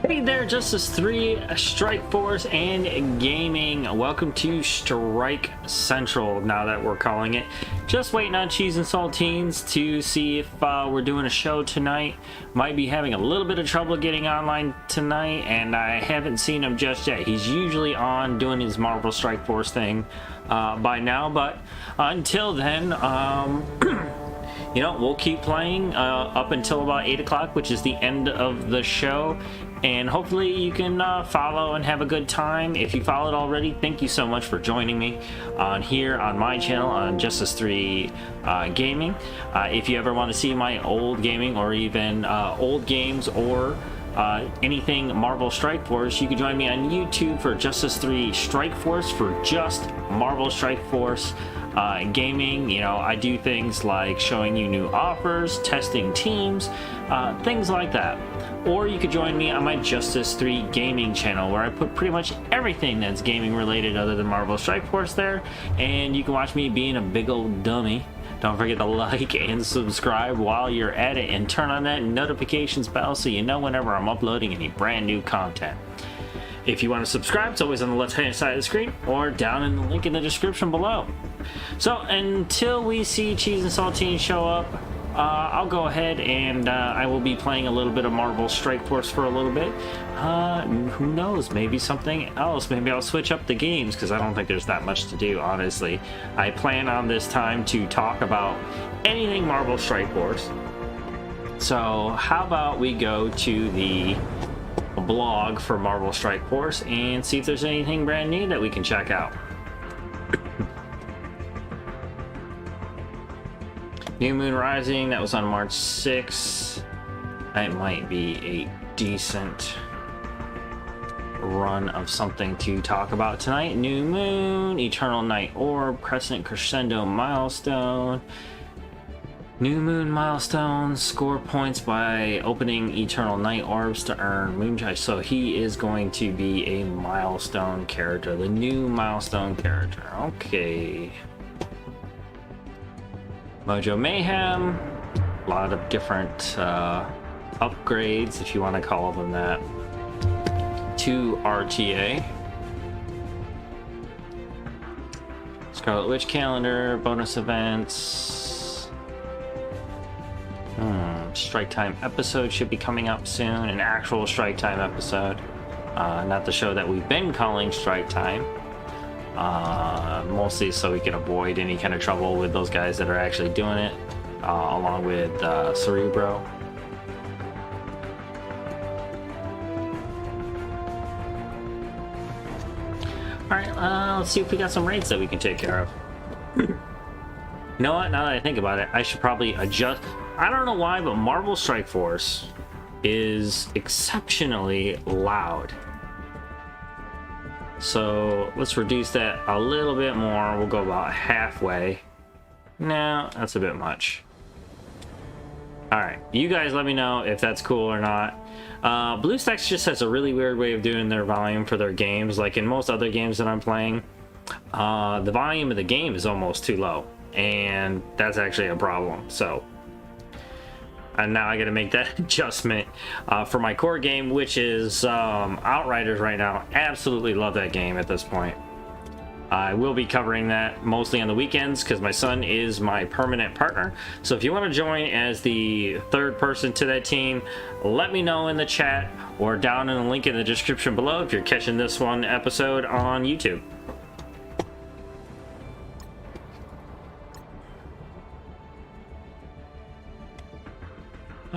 Hey there, Justice 3, Strike Force, and Gaming. Welcome to Strike Central, now that we're calling it. Just waiting on Cheese and Saltines to see if we're doing a show tonight. Might be having a little bit of trouble getting online tonight, and I haven't seen him just yet. He's usually on doing his Marvel Strike Force thing by now, but until then, you know, we'll keep playing up until about 8 o'clock, which is the end of the show. And hopefully you can follow and have a good time. If you followed already, thank you so much for joining me on here on my channel on Justice 3 Gaming. If you ever want to see my old gaming or even old games or anything Marvel Strike Force, you can join me on YouTube for Justice 3 Strike Force for just Marvel Strike Force gaming. You know, I do things like showing you new offers, testing teams, things like that. Or you could join me on my Justice 3 Gaming channel, where I put pretty much everything that's gaming related other than Marvel Strike Force there, and you can watch me being a big old dummy. Don't forget to like and subscribe while you're at it, and turn on that notifications bell so you know whenever I'm uploading any brand new content. If you want to subscribe, it's always on the left hand side of the screen or down in the link in the description below. So until we see Cheese and Saltine show up, I'll go ahead and I will be playing a little bit of Marvel Strike Force for a little bit. Who knows, maybe something else. Maybe I'll switch up the games, because I don't think there's that much to do, honestly. I plan on this time to talk about anything Marvel Strike Force. So how about we go to the blog for Marvel Strike Force and see if there's anything brand new that we can check out. New Moon Rising, that was on March 6th. That might be a decent run of something to talk about tonight. New Moon, Eternal Night Orb, Crescent Crescendo Milestone. New Moon Milestone, score points by opening Eternal Night Orbs to earn Moonshine. So he is going to be a milestone character, the new milestone character. Okay. Mojo Mayhem, a lot of different upgrades, if you want to call them that, to RTA. Scarlet Witch calendar, bonus events. Strike Time episode should be coming up soon, an actual Strike Time episode, not the show that we've been calling Strike Time. Mostly so we can avoid any kind of trouble with those guys that are actually doing it, along with Cerebro. Alright, let's see if we got some raids that we can take care of. You know what, now that I think about it, I should probably adjust. I don't know why, but Marvel Strike Force is exceptionally loud. So let's reduce that a little bit more. We'll go about halfway. No, that's a bit much. Alright, you guys let me know if that's cool or not. BlueStacks just has a really weird way of doing their volume for their games. Like in most other games that I'm playing, the volume of the game is almost too low, and that's actually a problem. So and now I gotta make that adjustment for my core game, which is Outriders right now. Absolutely love that game at this point. I will be covering that mostly on the weekends because my son is my permanent partner. So if you want to join as the third person to that team, let me know in the chat or down in the link in the description below if you're catching this one episode on YouTube.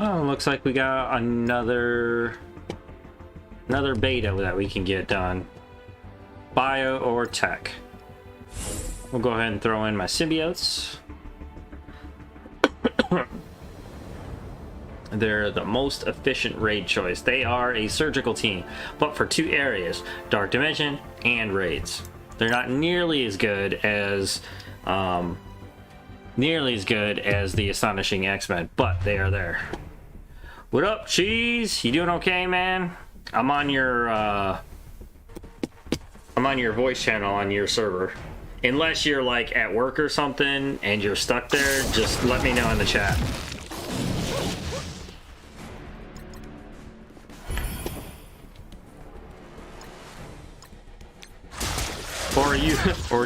Oh, looks like we got another beta that we can get done. Bio or tech. We'll go ahead and throw in my symbiotes. They're the most efficient raid choice. They are a surgical team, but for two areas, Dark Dimension and raids. They're not nearly as good as the Astonishing X-Men, but they are there. What up, Cheese? You doing okay, man? I'm on your voice channel on your server. Unless you're like at work or something and you're stuck there, just let me know in the chat.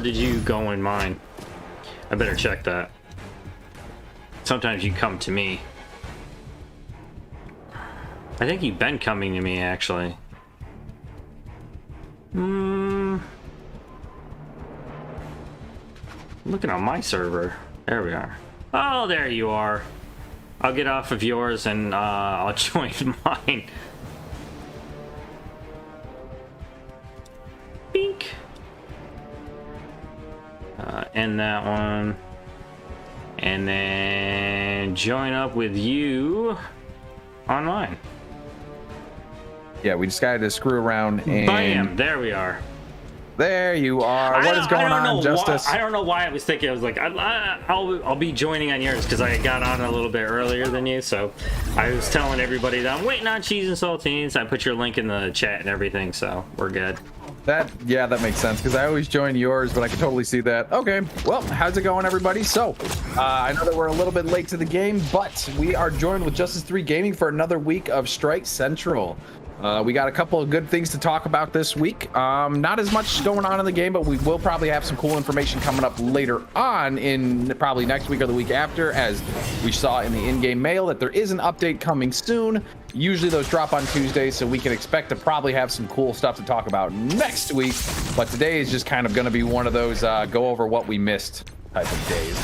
did you go in mine? I better check that. Sometimes you come to me. I think you've been coming to me, actually. Looking on my server. There we are. Oh, there you are. I'll get off of yours and I'll join mine. Bink. End that one. And then join up with you online. Yeah, we just got to screw around and... Bam! There we are. There you are. What is going on, Justice? I don't know why I was thinking. I was like, I'll be joining on yours because I got on a little bit earlier than you. So I was telling everybody that I'm waiting on cheese and saltines. I put your link in the chat and everything, so we're good. Yeah, that makes sense because I always join yours, but I can totally see that. Okay, well, how's it going, everybody? So I know that we're a little bit late to the game, but we are joined with Justice 3 Gaming for another week of Strike Central. We got a couple of good things to talk about this week. Not as much going on in the game, but we will probably have some cool information coming up later on in probably next week or the week after, as we saw in the in-game mail that there is an update coming soon. Usually those drop on Tuesdays, so we can expect to probably have some cool stuff to talk about next week. But today is just kind of going to be one of those go over what we missed type of days.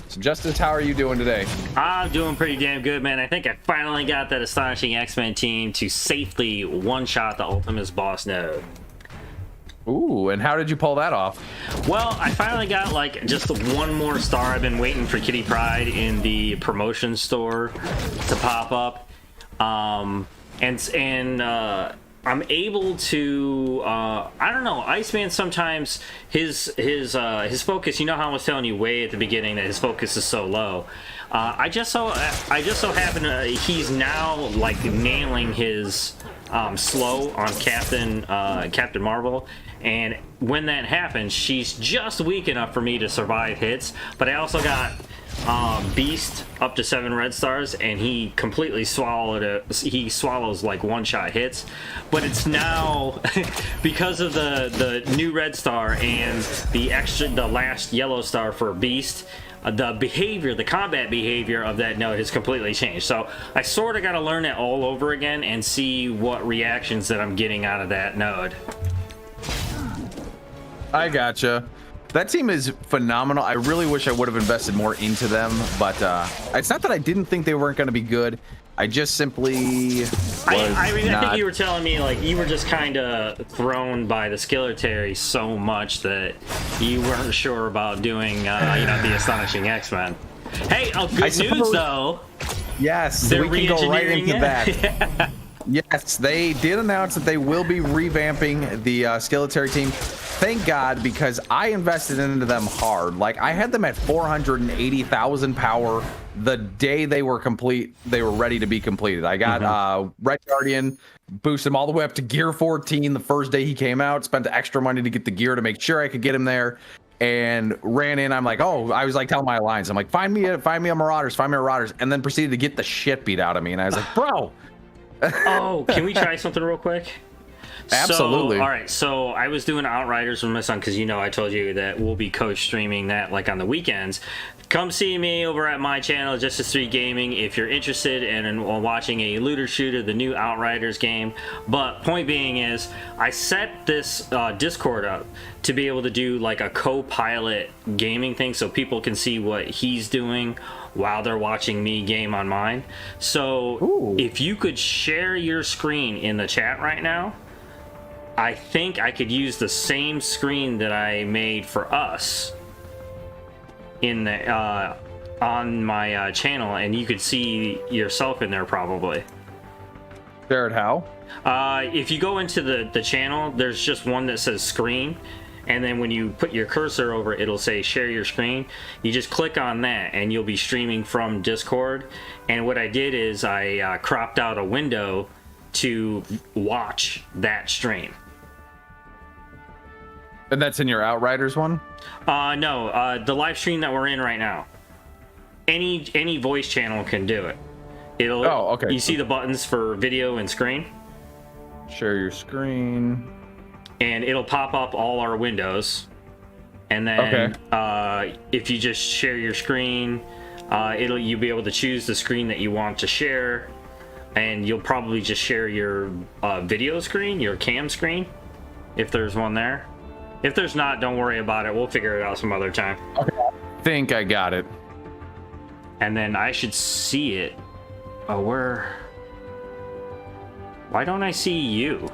So Justice, how are you doing today? I'm doing pretty damn good, man. I think I finally got that astonishing X-Men team to safely one-shot the Ultimus boss node. Ooh, and how did you pull that off? Well, I finally got like just one more star. I've been waiting for Kitty Pryde in the promotion store to pop up. I'm able to I don't know, Iceman sometimes his focus, you know how I was telling you way at the beginning that his focus is so low. I just so happen he's now like nailing his slow on Captain Marvel, and when that happens, she's just weak enough for me to survive hits. But I also got Beast up to 7 red stars, and he completely swallowed it. He swallows like one-shot hits, but it's now because of the new red star and the last yellow star for Beast. The combat behavior of that node has completely changed. So I sort of got to learn it all over again and see what reactions that I'm getting out of that node. I gotcha. That team is phenomenal. I really wish I would have invested more into them, but it's not that I didn't think they weren't going to be good. I just simply I think you were telling me like you were just kind of thrown by the Skilletary so much that you weren't sure about doing the Astonishing X-Men. Hey, good news though. Yes, we can go right into that. Yes, they did announce that they will be revamping the Skilletary team. Thank God, because I invested into them hard. Like, I had them at 480,000 power the day they were complete. They were ready to be completed. I got Red Guardian, boosted him all the way up to gear 14 the first day he came out. Spent the extra money to get the gear to make sure I could get him there. And ran in. I'm like, oh, I was like telling my alliance, I'm like, find me a Marauders, and then proceeded to get the shit beat out of me. And I was like, bro. Oh, can we try something real quick? Absolutely. So, all right, so I was doing Outriders with my son because I told you that we'll be co-streaming that like on the weekends. Come see me over at my channel, Justice 3 Gaming, if you're interested in watching a looter shooter, the new Outriders game. But point being is, I set this Discord up to be able to do like a co-pilot gaming thing so people can see what he's doing while they're watching me game on mine. So if you could share your screen in the chat right now, I think I could use the same screen that I made for us in the on my channel, and you could see yourself in there probably. Jared, how? If you go into the channel, there's just one that says screen, and then when you put your cursor over it, it'll say share your screen. You just click on that and you'll be streaming from Discord. And what I did is I cropped out a window to watch that stream. And that's in your Outriders one? No, the live stream that we're in right now. Any voice channel can do it. Oh, okay. You see the buttons for video and screen? Share your screen. And it'll pop up all our windows. and then if you just share your screen, you'll be able to choose the screen that you want to share, and you'll probably just share your video screen, your cam screen, if there's one there. If there's not, don't worry about it. We'll figure it out some other time. Okay. I think I got it. And then I should see it. Oh, why don't I see you?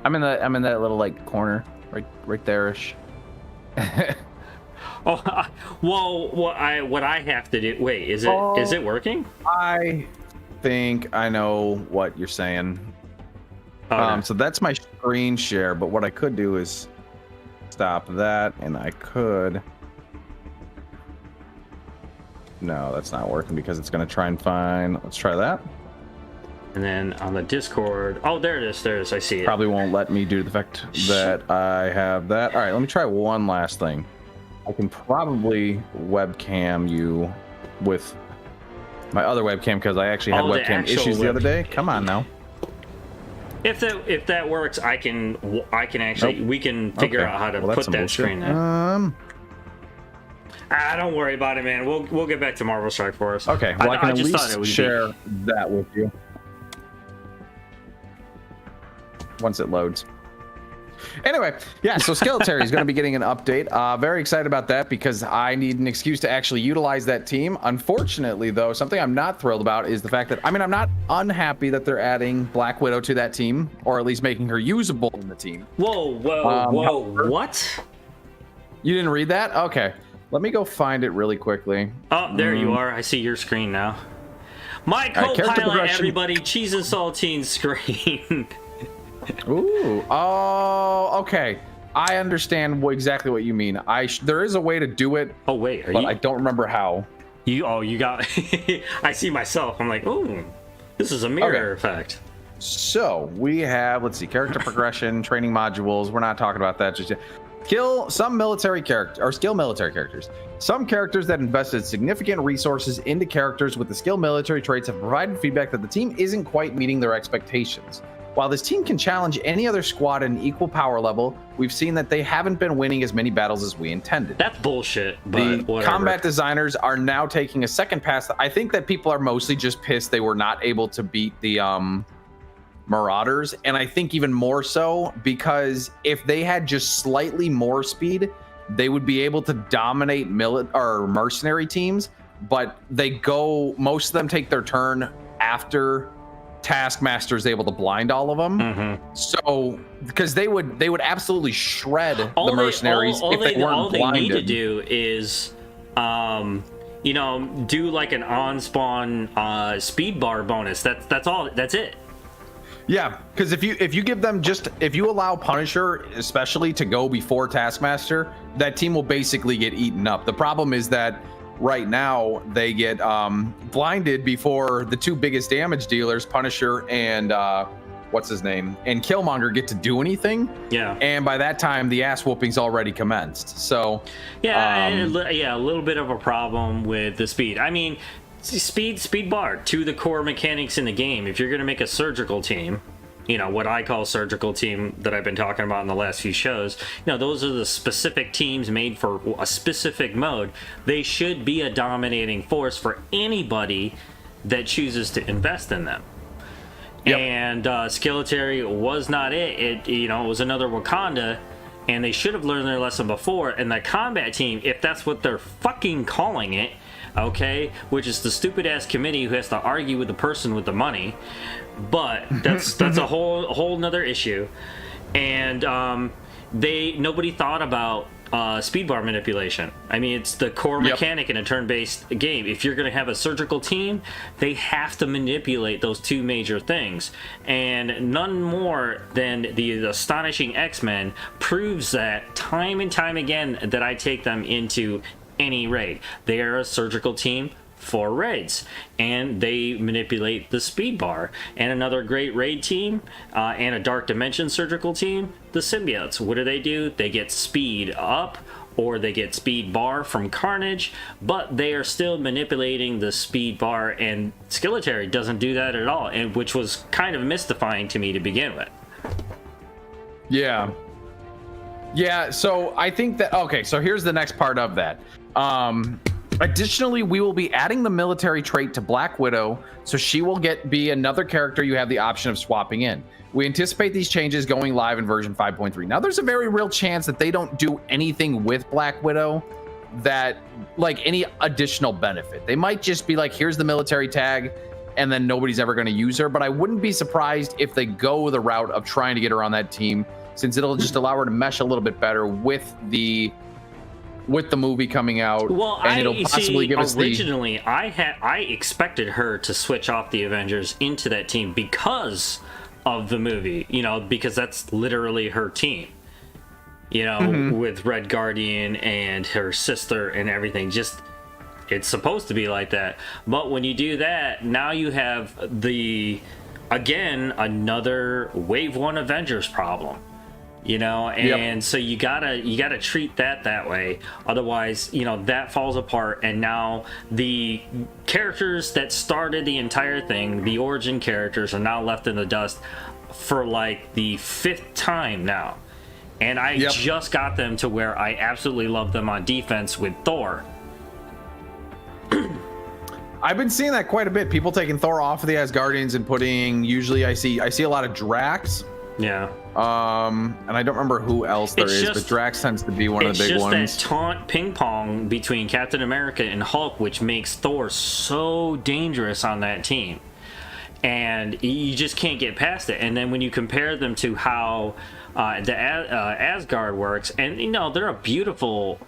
I'm in that little like corner, right there-ish. Oh, well, what I have to do? Wait, is it working? I think I know what you're saying. Okay. So that's my screen share, but what I could do is stop that, and I could. No, that's not working because it's going to try and find. Let's try that. And then on the Discord, oh, there it is. I see it. Probably won't let me due to the fact that I have that. All right, let me try one last thing. I can probably webcam you with my other webcam because I actually had webcam issues the other day. Come on now. If that works, I can actually we can figure out how to put that screen there. Don't worry about it, man. We'll get back to Marvel Strike Force. Okay, well I can at least share that with you once it loads. Anyway, yeah, so Skeletor is going to be getting an update. Very excited about that because I need an excuse to actually utilize that team. Unfortunately, though, something I'm not thrilled about is the fact that, I'm not unhappy that they're adding Black Widow to that team, or at least making her usable in the team. Whoa, what? You didn't read that? Okay. Let me go find it really quickly. Oh, there you are. I see your screen now. My co-pilot, everybody, Cheese and Saltine screen. Ooh. Oh, okay. I understand exactly what you mean. There is a way to do it. Oh, wait. But I don't remember how. You got... I see myself. I'm like, ooh, this is a mirror effect. So, we have, let's see, character progression, training modules. We're not talking about that just yet. Skill military characters. Some characters that invested significant resources into characters with the skill military traits have provided feedback that the team isn't quite meeting their expectations. While this team can challenge any other squad at an equal power level, we've seen that they haven't been winning as many battles as we intended. That's bullshit, but the whatever. Combat designers are now taking a second pass. I think that people are mostly just pissed they were not able to beat the Marauders, and I think even more so because if they had just slightly more speed, they would be able to dominate mercenary teams, but most of them take their turn after Taskmaster is able to blind all of them. Mm-hmm. So because they would absolutely shred the mercenaries if they weren't blinded. All they need to do is do like an on-spawn speed bar bonus. That's all. That's it. Yeah, because if you give them if you allow Punisher especially to go before Taskmaster, that team will basically get eaten up. The problem is that right now they get blinded before the two biggest damage dealers, Punisher and what's his name, and Killmonger, get to do anything. Yeah. And by that time, the ass whooping's already commenced. So yeah, a little bit of a problem with the speed. I mean, speed bar to the core mechanics in the game. If you're going to make a surgical team, what I call surgical team that I've been talking about in the last few shows, those are the specific teams made for a specific mode. They should be a dominating force for anybody that chooses to invest in them. Yep. And Skeletor was not it. It was another Wakanda, and they should have learned their lesson before. And the combat team, if that's what they're fucking calling it, okay, which is the stupid ass committee who has to argue with the person with the money, but that's a whole nother issue. And nobody thought about speed bar manipulation. I mean, it's the core mechanic in a turn-based game. If you're going to have a surgical team, they have to manipulate those two major things, and none more than the Astonishing X-Men proves that time and time again that I take them into any raid. They are a surgical team for raids, and they manipulate the speed bar. And another great raid team and a Dark Dimension surgical team, the symbiotes. What do? They get speed up, or they get speed bar from Carnage, but they are still manipulating the speed bar, and Skeletor doesn't do that at all, and which was kind of mystifying to me to begin with. Yeah. Yeah, so I think that, okay, so here's the next part of that. Additionally, we will be adding the military trait to Black Widow, so she will be another character you have the option of swapping in. We anticipate these changes going live in version 5.3. Now, there's a very real chance that they don't do anything with Black Widow that, like, any additional benefit. They might just be like, here's the military tag, and then nobody's ever going to use her. But I wouldn't be surprised if they go the route of trying to get her on that team, since it'll just allow her to mesh a little bit better with the movie coming out. Well, and it'll possibly give us originally I expected her to switch off the Avengers into that team because of the movie, you know, because that's literally her team, you know, with Red Guardian and her sister and everything. Just, it's supposed to be like that. But when you do that, now you have another Wave 1 Avengers problem. You know, and so you gotta treat that way. Otherwise, you know, that falls apart. And now the characters that started the entire thing, the origin characters, are now left in the dust for like the 5th time now. And I just got them to where I absolutely love them on defense with Thor. I've been seeing that quite a bit. People taking Thor off of the Asgardians and putting, usually I see a lot of Drax. Yeah. And I don't remember who else there is, but Drax tends to be one of the big ones. It's just that taunt ping pong between Captain America and Hulk, which makes Thor so dangerous on that team. And you just can't get past it. And then when you compare them to how Asgard works, and you know, they're a beautiful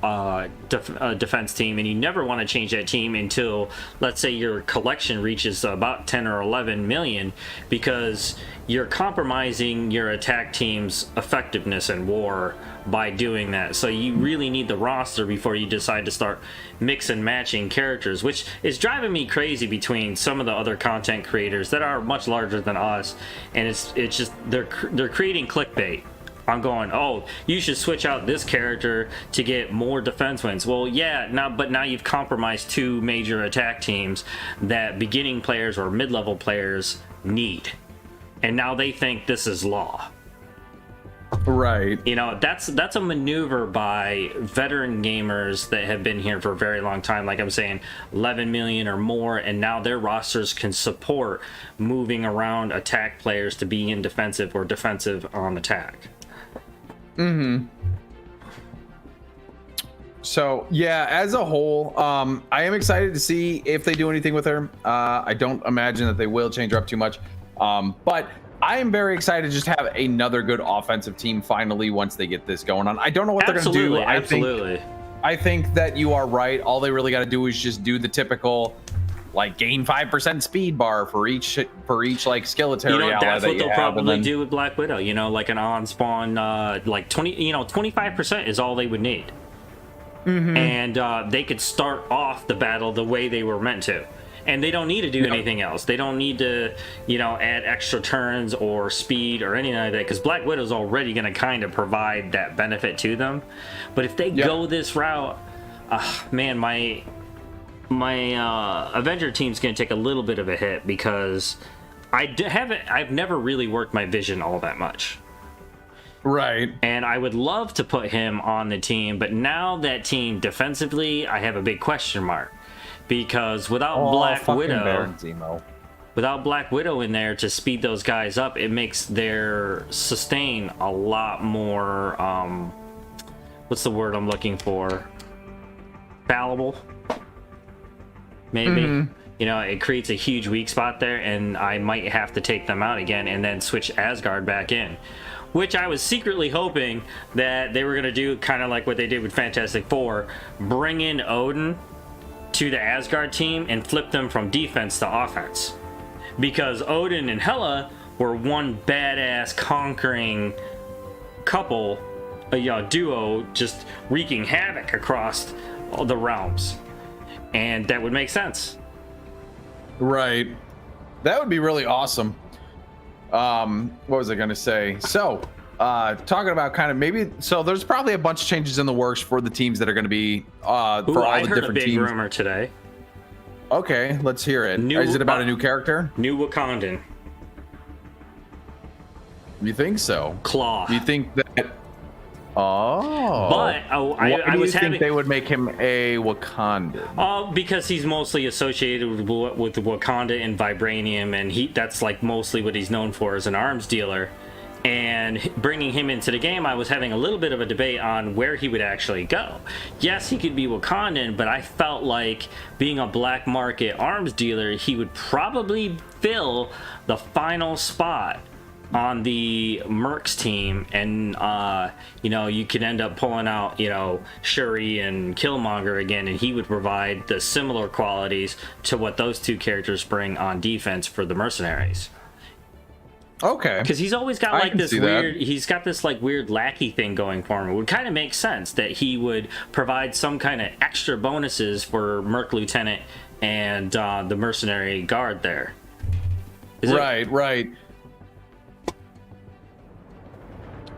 defense team, and you never want to change that team until, let's say, your collection reaches about 10 or 11 million, because you're compromising your attack team's effectiveness in war by doing that. So you really need the roster before you decide to start mix and matching characters, which is driving me crazy between some of the other content creators that are much larger than us. And it's just they're creating clickbait. I'm going, oh, you should switch out this character to get more defense wins. Well, yeah, now you've compromised 2 major attack teams that beginning players or mid-level players need. And now they think this is law. Right. You know, that's a maneuver by veteran gamers that have been here for a very long time. Like I'm saying, 11 million or more, and now their rosters can support moving around attack players to be in defensive or defensive on attack. So yeah, as a whole, I am excited to see if they do anything with her. I don't imagine that they will change her up too much, but I am very excited to just have another good offensive team finally once they get this going on. I don't know what they're going to do. I think that you are right. All they really got to do is just do the typical, like, gain 5% speed bar for each like skeleton. You know, that's what they'll probably do with Black Widow. You know, like an on spawn, like 25% is all they would need, and they could start off the battle the way they were meant to. And they don't need to do anything else. They don't need to, you know, add extra turns or speed or anything like that, because Black Widow's already going to kind of provide that benefit to them. But if they go this route, man, my Avenger team's going to take a little bit of a hit, because I've never really worked my vision all that much. Right. And I would love to put him on the team, but now that team defensively, I have a big question mark. Because without Black Widow in there to speed those guys up, it makes their sustain a lot more, what's the word I'm looking for? Fallible? Maybe? You know, it creates a huge weak spot there, and I might have to take them out again and then switch Asgard back in. Which I was secretly hoping that they were going to do, kind of like what they did with Fantastic Four, bring in Odin to the Asgard team and flip them from defense to offense, because Odin and Hela were one badass conquering couple, a duo, just wreaking havoc across all the realms, and that would make sense. Right, that would be really awesome. What was I gonna say? So talking about kind of maybe, so there's probably a bunch of changes in the works for the teams that are going to be for all the different teams. I heard a big rumor today. Okay, let's hear it. Is it about a new character? New Wakandan. You think so? Claw. You think that Oh. But Why I do was you think having they would make him a Wakandan? because he's mostly associated with Wakanda and vibranium, and that's like mostly what he's known for as an arms dealer. And bringing him into the game, I was having a little bit of a debate on where he would actually go. Yes, he could be Wakandan, but I felt like being a black market arms dealer, he would probably fill the final spot on the Mercs team, and you could end up pulling out Shuri and Killmonger again, and he would provide the similar qualities to what those two characters bring on defense for the mercenaries. Okay. Because he's always got like this weird, that. he's got this like weird lackey thing going for him. It would kind of make sense that he would provide some kind of extra bonuses for Merc Lieutenant and the mercenary guard there. Right.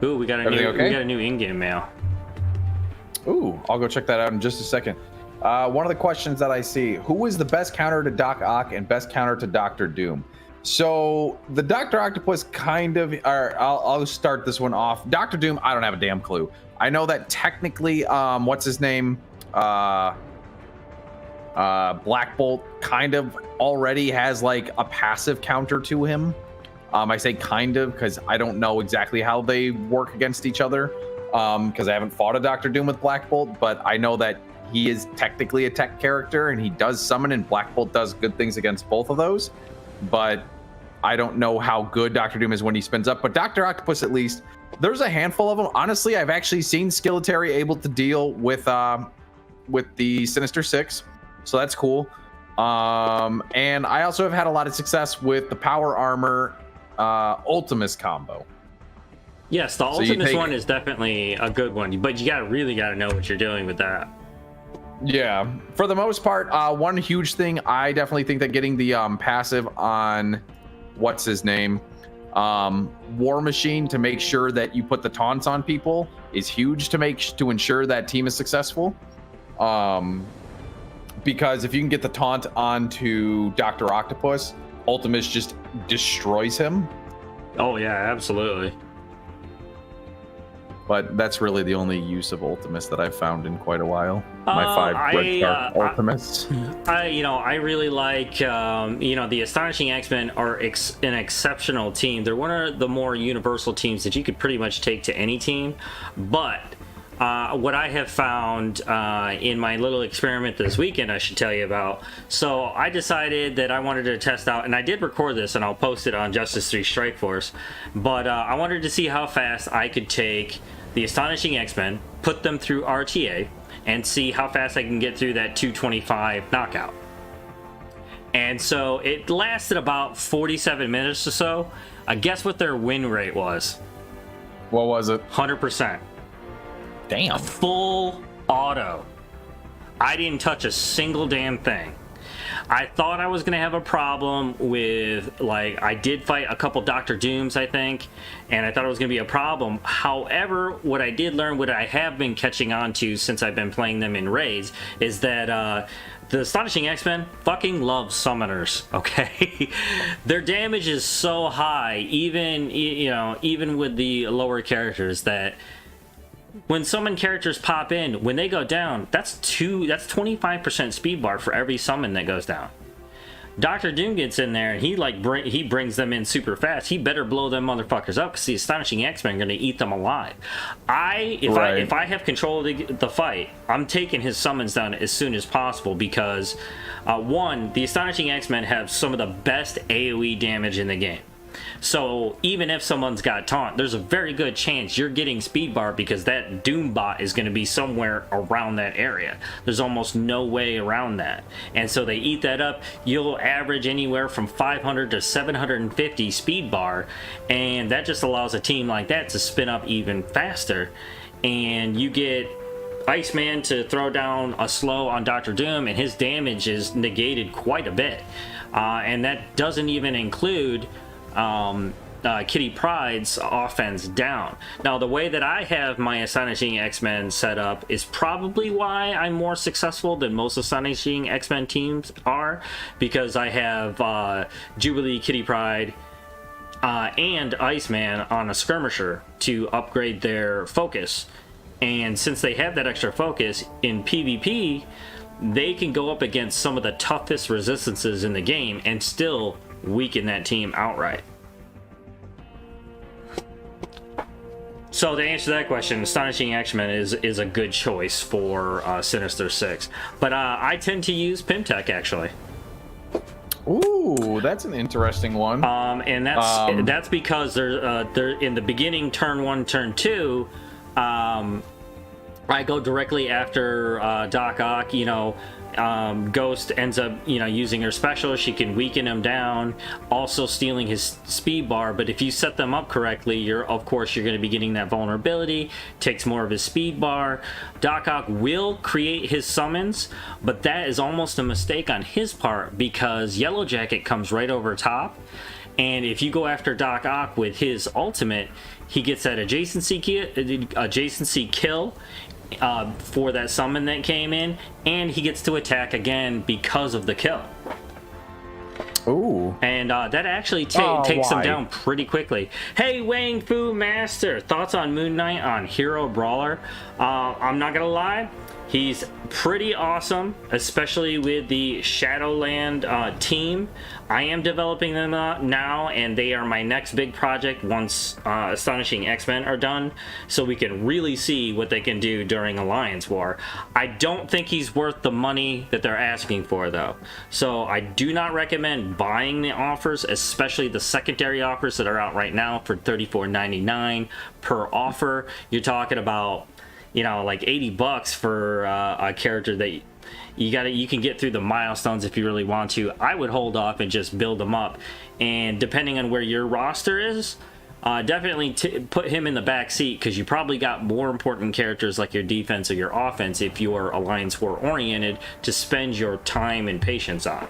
Ooh, we got a new in-game mail. Ooh, I'll go check that out in just a second. One of the questions that I see: who is the best counter to Doc Ock and best counter to Doctor Doom? So the Dr. Octopus kind of, I'll start this one off. Doctor Doom, I don't have a damn clue. I know that technically, what's his name? Black Bolt kind of already has like a passive counter to him. I say kind of because I don't know exactly how they work against each other because I haven't fought a Doctor Doom with Black Bolt, but I know that he is technically a tech character and he does summon, and Black Bolt does good things against both of those. But I don't know how good Doctor Doom is when he spins up. But Dr. Octopus, at least, there's a handful of them. Honestly, I've actually seen Skilletary able to deal with the Sinister Six, so that's cool. And I also have had a lot of success with the Power Armor Ultimus combo. Yes, the Ultimus one is definitely a good one, but you really gotta know what you're doing with that. Yeah, for the most part, one huge thing, I definitely think that getting the passive on what's his name, War Machine, to make sure that you put the taunts on people is huge to ensure that team is successful. Because if you can get the taunt onto Dr. Octopus, Ultimus just destroys him. Oh yeah, absolutely. But that's really the only use of Ultimus that I've found in quite a while. My 5 Red Star Ultimus. I really like, the Astonishing X-Men are an exceptional team. They're one of the more universal teams that you could pretty much take to any team. But what I have found in my little experiment this weekend, I should tell you about. So I decided that I wanted to test out, and I did record this, and I'll post it on Justice 3 Strike Force. But I wanted to see how fast I could take the Astonishing X-Men, put them through RTA, and see how fast I can get through that 225 knockout. And so it lasted about 47 minutes or so. Guess what their win rate was? What was it? 100%. Damn. Full auto. I didn't touch a single damn thing. I thought I was going to have a problem with, I did fight a couple Dr. Dooms, I think, and I thought it was going to be a problem. However, what I did learn, what I have been catching on to since I've been playing them in raids, is that the Astonishing X-Men fucking love summoners, okay? Their damage is so high, even with the lower characters, that when summon characters pop in, when they go down, that's 25% speed bar for every summon that goes down. Doctor Doom gets in there and he brings them in super fast. He better blow them motherfuckers up because the Astonishing X-Men are going to eat them alive. If I have control of the fight, I'm taking his summons down as soon as possible because one, the Astonishing X-Men have some of the best AoE damage in the game. So even if someone's got taunt, there's a very good chance you're getting speed bar because that Doom bot is going to be somewhere around that area. There's almost no way around that. And so they eat that up. You'll average anywhere from 500 to 750 speed bar, and that just allows a team like that to spin up even faster. And you get Iceman to throw down a slow on Dr. Doom, and his damage is negated quite a bit. And that doesn't even include Kitty Pryde's offense down. Now, the way that I have my Astonishing X-Men set up is probably why I'm more successful than most Astonishing X-Men teams are, because I have Jubilee, Kitty Pryde, and Iceman on a skirmisher to upgrade their focus. And since they have that extra focus in PvP, they can go up against some of the toughest resistances in the game and still weaken that team outright. So to answer that question, Astonishing X-Men is a good choice for Sinister Six. But I tend to use Pimtech, actually. Ooh, that's an interesting one. And that's because they're in the beginning, turn 1, turn 2, I go directly after Doc Ock. You know, Ghost ends up, you know, using her special. She can weaken him down, also stealing his speed bar. But if you set them up correctly, of course you're going to be getting that vulnerability. Takes more of his speed bar. Doc Ock will create his summons, but that is almost a mistake on his part because Yellow Jacket comes right over top. And if you go after Doc Ock with his ultimate, he gets that adjacency kill for that summon that came in, and he gets to attack again because of the kill. Ooh. And that actually takes him down pretty quickly. Hey, Wang Fu Master, thoughts on Moon Knight on Hero Brawler? I'm not gonna lie, he's pretty awesome, especially with the Shadowland team. I am developing them now, and they are my next big project once Astonishing X-Men are done, so we can really see what they can do during Alliance War. I don't think he's worth the money that they're asking for, though. So I do not recommend buying the offers, especially the secondary offers that are out right now for $34.99 per offer. You're talking about, you know, like $80 for a character that you can get through the milestones if you really want to. I would hold off and just build them up, and depending on where your roster is, definitely put him in the back seat, because you probably got more important characters like your defense or your offense if you are Alliance War oriented to spend your time and patience on.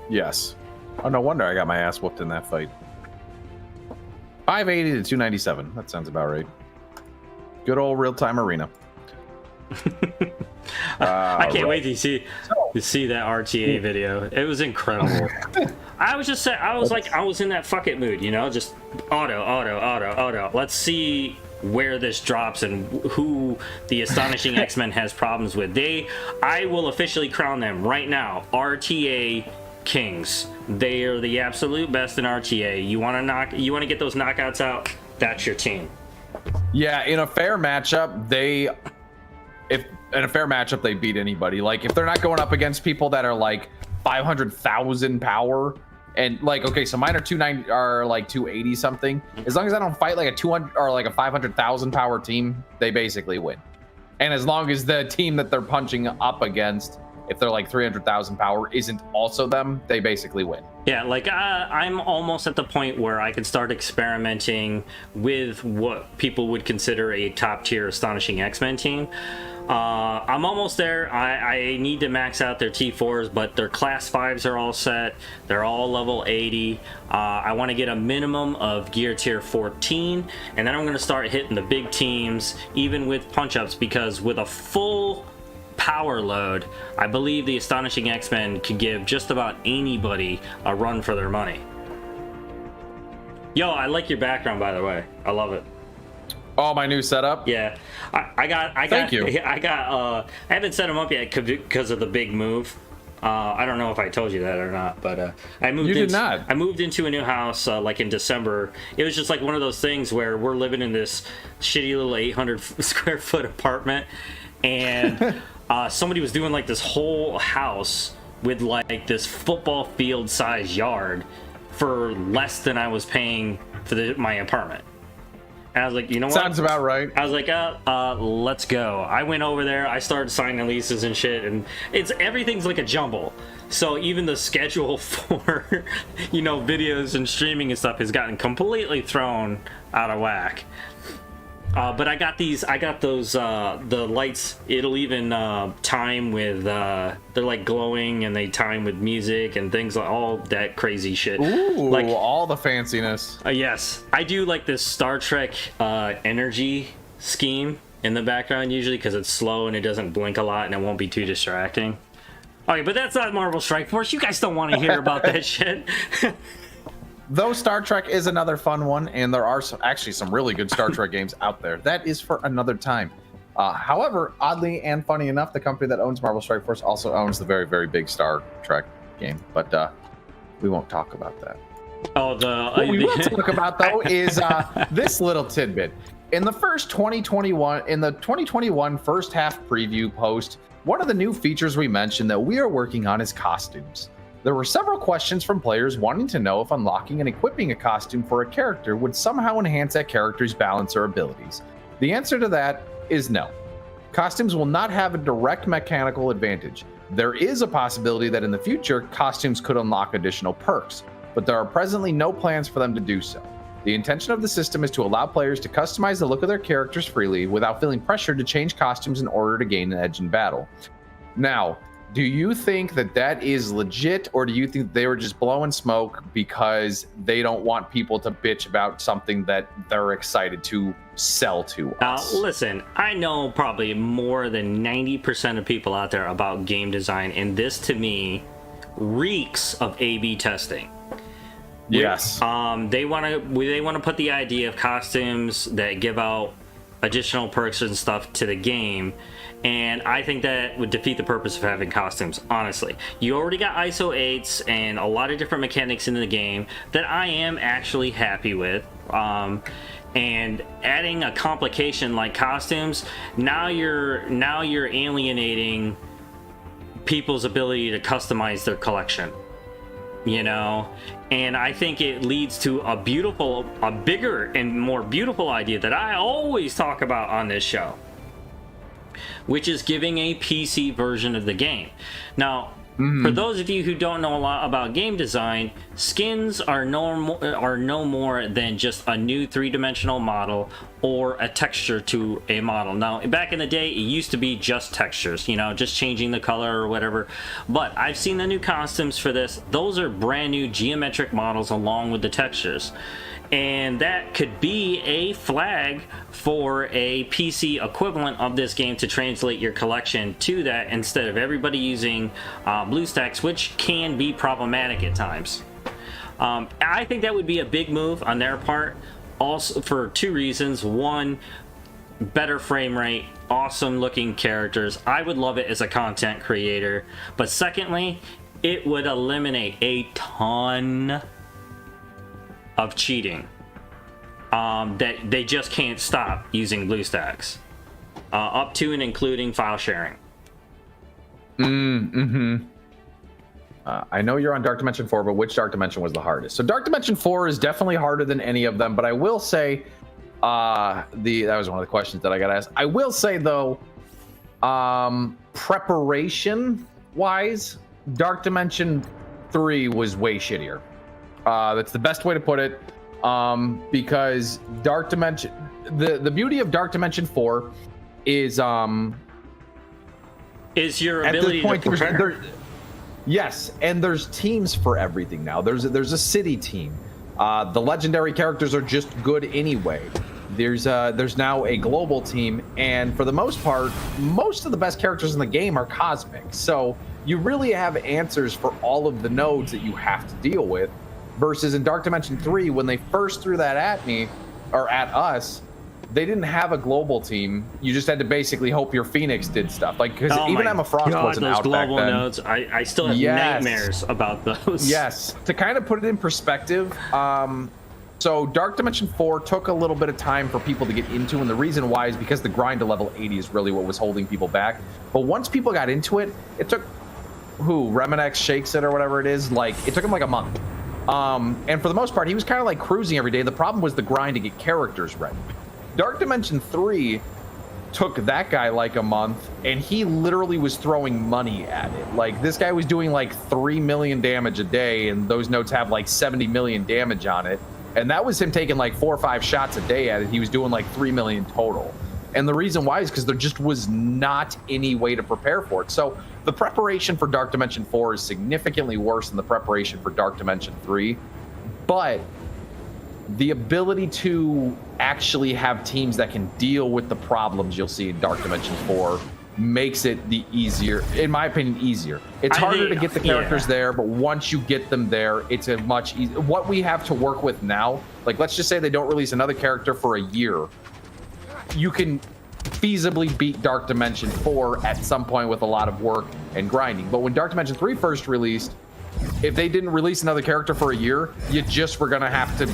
Yes. Oh, no wonder I got my ass whooped in that fight. 580 to 297. That sounds about right. Good old real-time arena. I can't wait to see that RTA video. It was incredible. I was in that fuck it mood, you know, just auto. Let's see where this drops and who the Astonishing X-Men has problems with. I will officially crown them right now RTA Kings. They are the absolute best in RTA. You want to get those knockouts out, that's your team. Yeah, in a fair matchup, they beat anybody. Like, if they're not going up against people that are like 500,000 power, and like, okay, so mine are 290 are like 280 something. As long as I don't fight like a 200 or like a 500,000 power team, they basically win. And as long as the team that they're punching up against, if they're like 300,000 power, isn't also them, they basically win. Yeah, like I'm almost at the point where I can start experimenting with what people would consider a top tier Astonishing X-Men team. I'm almost there. I need to max out their T4s, but their class 5s are all set. They're all level 80. I want to get a minimum of gear tier 14, and then I'm going to start hitting the big teams, even with punch-ups, because with a full power load, I believe the Astonishing X-Men can give just about anybody a run for their money. Yo, I like your background, by the way. I love it. Oh, my new setup? Yeah. Thank you. I haven't set them up yet because of the big move. I don't know if I told you that or not, but I moved into a new house like in December. It was just like one of those things where we're living in this shitty little 800 square foot apartment, and somebody was doing like this whole house with like this football field size yard for less than I was paying for my apartment. And I was like, you know what? Sounds about right. I was like, let's go. I went over there. I started signing leases and shit, and everything's like a jumble. So even the schedule for, you know, videos and streaming and stuff has gotten completely thrown out of whack. But I got those, the lights, it'll even time with, they're like glowing, and they time with music and things, like all that crazy shit. Ooh, like all the fanciness. Yes, I do like this Star Trek energy scheme in the background usually, because it's slow and it doesn't blink a lot and it won't be too distracting. Okay, but that's not Marvel Strike Force. You guys don't want to hear about that shit. Though Star Trek is another fun one, and there are actually some really good Star Trek games out there. That is for another time. However, oddly and funny enough, the company that owns Marvel Strike Force also owns the very, very big Star Trek game. But we won't talk about that. Oh, what we will talk about though is this little tidbit. In the 2021 first half preview post, one of the new features we mentioned that we are working on is costumes. There were several questions from players wanting to know if unlocking and equipping a costume for a character would somehow enhance that character's balance or abilities. The answer to that is no. Costumes will not have a direct mechanical advantage. There is a possibility that in the future, costumes could unlock additional perks, but there are presently no plans for them to do so. The intention of the system is to allow players to customize the look of their characters freely without feeling pressured to change costumes in order to gain an edge in battle. Now, do you think that that is legit, or do you think they were just blowing smoke because they don't want people to bitch about something that they're excited to sell to us? Now, listen, I know probably more than 90% of people out there about game design, and this to reeks of A/B testing. Yes. They want to put the idea of costumes that give out additional perks and stuff to the game, and I think that would defeat the purpose of having costumes. Honestly, you already got ISO 8s and a lot of different mechanics in the game that I am actually happy with. And adding a complication like costumes, now you're alienating people's ability to customize their collection. You know, and I think it leads to a bigger and more beautiful idea that I always talk about on this show, which is giving a PC version of the game. Now, for those of you who don't know a lot about game design, skins are no more than just a new three-dimensional model or a texture to a model. Now, back in the day, it used to be just textures, you know, just changing the color or whatever. But I've seen the new costumes for this. Those are brand new geometric models along with the textures. And that could be a flag for a PC equivalent of this game to translate your collection to that, instead of everybody using BlueStacks, which can be problematic at times. I think that would be a big move on their part, also for two reasons. One, better frame rate, awesome looking characters. I would love it as a content creator. But secondly, it would eliminate a ton of cheating that they just can't stop using BlueStacks, up to and including file sharing. I know you're on Dark Dimension 4, but which Dark Dimension was the hardest? So Dark Dimension 4 is definitely harder than any of them, but I will say that was one of the questions that I got asked. I will say though, preparation wise, Dark Dimension 3 was way shittier. That's the best way to put it, because Dark Dimension, the beauty of Dark Dimension 4 is your ability to prepare. Yes, and there's teams for everything now. There's a city team. The legendary characters are just good anyway. There's now a global team, and for the most part, most of the best characters in the game are cosmic. So you really have answers for all of the nodes that you have to deal with. Versus in Dark Dimension 3, when they first threw that at me, or at us, they didn't have a global team. You just had to basically hope your Phoenix did stuff. Like, because even Emma Frost wasn't out back then. Those global nodes, I still have nightmares about those. Yes. To kind of put it in perspective, so Dark Dimension 4 took a little bit of time for people to get into, and the reason why is because the grind to level 80 is really what was holding people back. But once people got into it, it took, Remenex Shakes It or whatever it is, like, it took him like a month. And for the most part, he was kind of like cruising every day. The problem was the grind to get characters ready. Dark Dimension 3 took that guy like a month, and he literally was throwing money at it. Like, this guy was doing like 3 million damage a day, and those nodes have like 70 million damage on it. And that was him taking like 4 or 5 shots a day at it. He was doing like 3 million total. And the reason why is because there just was not any way to prepare for it. So the preparation for Dark Dimension 4 is significantly worse than the preparation for Dark Dimension 3. But the ability to actually have teams that can deal with the problems you'll see in Dark Dimension 4 makes it the easier, in my opinion, easier. It's harder to get the characters there, but once you get them there, it's a much easier. What we have to work with now, like let's just say they don't release another character for a year. You can feasibly beat Dark Dimension 4 at some point with a lot of work and grinding. But when Dark Dimension 3 first released, if they didn't release another character for a year, you just were gonna have to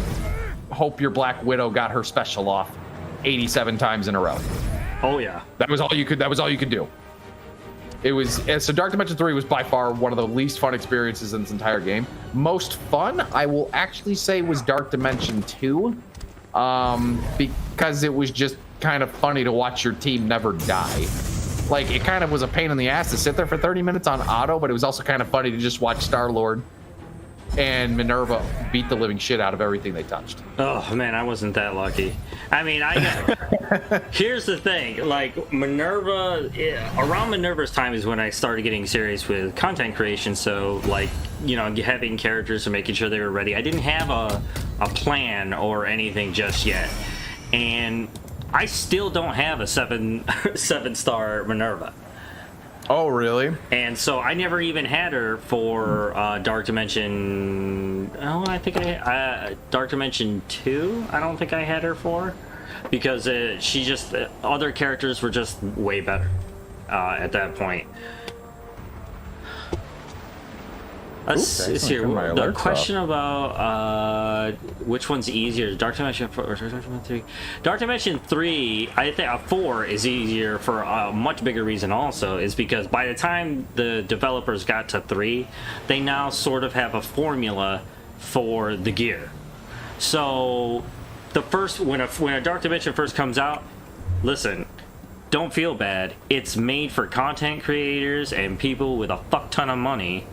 hope your Black Widow got her special off 87 times in a row. Oh yeah. That was all you could do. It was so Dark Dimension 3 was by far one of the least fun experiences in this entire game. Most fun, I will actually say, was Dark Dimension 2. Because it was just kind of funny to watch your team never die. Like, it kind of was a pain in the ass to sit there for 30 minutes on auto, but it was also kind of funny to just watch Star-Lord and Minerva beat the living shit out of everything they touched. Oh man, I wasn't that lucky. I mean, here's the thing, like Minerva, around Minerva's time is when I started getting serious with content creation. So like, you know, having characters and making sure they were ready. I didn't have a plan or anything just yet, and I still don't have a seven star Minerva. Oh, really? And so I never even had her for Dark Dimension. Oh, I think Dark Dimension 2. I don't think I had her for, because she just other characters were just way better at that point. Let's see here. The question about which one's easier, Dark Dimension 4 or Dark Dimension 3? Dark Dimension 3, I think 4 is easier for a much bigger reason also, is because by the time the developers got to 3, they now sort of have a formula for the gear. So the first, when a Dark Dimension first comes out, listen, don't feel bad. It's made for content creators and people with a fuck ton of money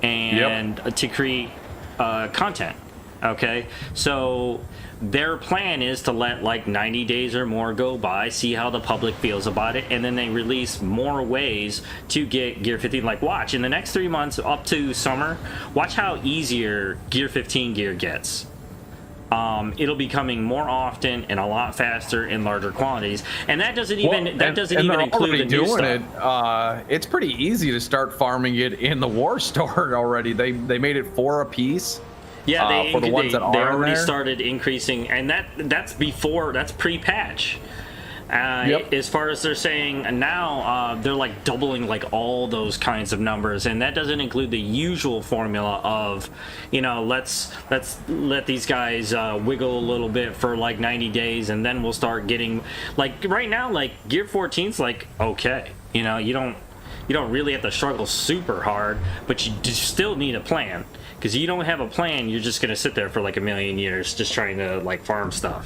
and to create content. Okay, so their plan is to let like 90 days or more go by, see how the public feels about it, and then they release more ways to get Gear 15. Like, watch in the next 3 months up to summer, watch how easier Gear 15 gear gets. It'll be coming more often and a lot faster in larger quantities, and that doesn't even include the new stuff. It's pretty easy to start farming it in the War Store already. They made it 4 apiece. Yeah, for the ones that they are already there. started increasing, and that's pre-patch. As far as they're saying now, they're like doubling like all those kinds of numbers, and that doesn't include the usual formula of, you know, let's let these guys wiggle a little bit for like 90 days, and then we'll start getting, like right now, like Gear 14's like okay, you know, you don't really have to struggle super hard, but you still need a plan, because you don't have a plan, you're just gonna sit there for like a million years just trying to like farm stuff.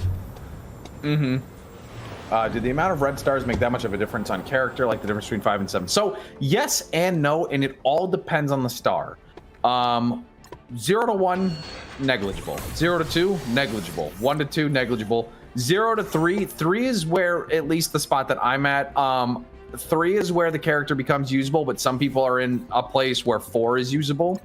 Did the amount of red stars make that much of a difference on character, like the difference between 5 and 7? So yes and no, and it all depends on the star. 0 to 1, negligible. 0 to 2, negligible. 1 to 2, negligible. 0 to 3, 3 is where, at least the spot that I'm at, 3 is where the character becomes usable, but some people are in a place where 4 is usable.